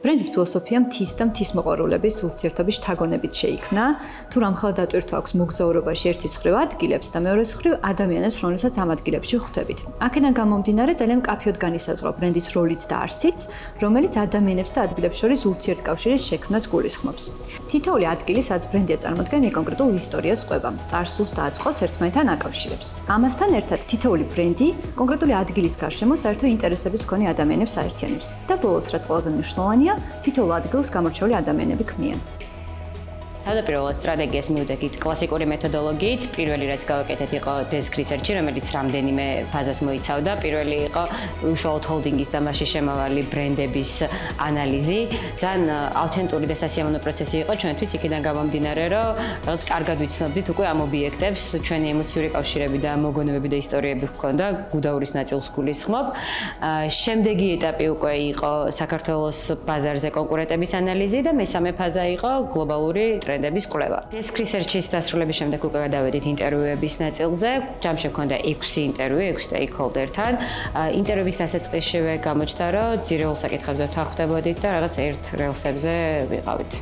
ბრენდის ფილოსოფია მთის და მთისმოყვარულების ურთიერთობის შთაგონებით შეიქმნა. თუ რამხელა დატვირთვა აქვს მოგზაურობაში ერთის მხრივ ადგილებს და მეორეს მხრივ ადამიანებს, რომლებსაც ამ ადგილებში ხვდებით. აქედან გამომდინარე ძალიან მკაფიოდ განისაზღვრა ბრენდის როლიც და არსიც, რომელიც ადამიანებს და ადგილებს შორის ურთიერთკავშირის შექმნას გულისხმობს. თითოეული ადგილი, სადაც ბრენდია წარმოდგენილი, კონკრეტულ ისტორიას ყვება, წარსულს და აწყოს ერთმანეთთან აკავშირებს. ამასთან ერთად თითოეული ბრენდი კონკრეტული ადგილის გარშემო საერთო ინტერესების მქონე ადამიანებს აერთიანებს. და ბოლოს, რაც ყველაზე მნიშვნელოვანია, თითოეულ ადგილს გამორჩეული ადამიანები ქმნიან. თავდაპირველად სტრატეგიას მივდექით კლასიკური მეთოდოლოგიით. პირველი რაც გავაკეთეთ იყო desk research-ი, რომელიც რამდენიმე ფაზას მოიცავდა. პირველი იყო უშუალოდ ჰოლდინგის და მასში შემავალი ბრენდების ანალიზი. ძალიან ავთენტური და სასიამოვნო პროცესი იყო ჩვენთვის იქიდან გამომდინარე, რომ რაღაც კარგად ვიცნობდით უკვე ამ ობიექტებს, ჩვენი ემოციური კავშირები და მოგონებები და ისტორიები ჰქონდა, გუდაურის ნაწილს გულისხმობ. შემდეგი ეტაპი უკვე იყო საქართველოს ბაზარზე კონკურენტების ანალიზი და მესამე ფაზა იყო გლობალური ტრენდების კვლევა. Desk research-ის დასრულების შემდეგ უკვე გადავედით ინტერვიუების ნაწილზე. ჯამში ჰქონდა 6 ინტერვიუ 6 stakeholder-თან. ინტერვიუების დასაწყისშივე გამოჩნდა, რომ ძირეულ საკითხებზე ვთანხმდებოდით და რაღაც ერთ რელსებზე ვიყავით.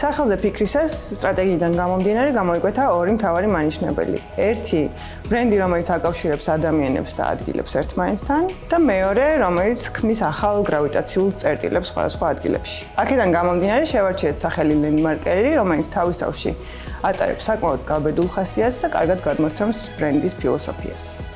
სახელზე ფიქრისას სტრატეგიიდან გამომდინარე გამოიკვეთა ორი მთავარი მანიშნებელი. ერთი, ბრენდი, რომელიც აკავშირებს ადამიანებს და ადგილებს ერთმანეთთან და მეორე, რომელიც ქმნის ახალ გრავიტაციულ წერტილებს სხვადასხვა ადგილებში. აქედან გამომდინარე შევარჩიეთ სახელი ლენდმარკერი, რომელიც თავის თავში ატარებს საკმაოდ გაბედულ ხასიათს და კარგად გადმოსცემს ბრენდის ფილოსოფიას.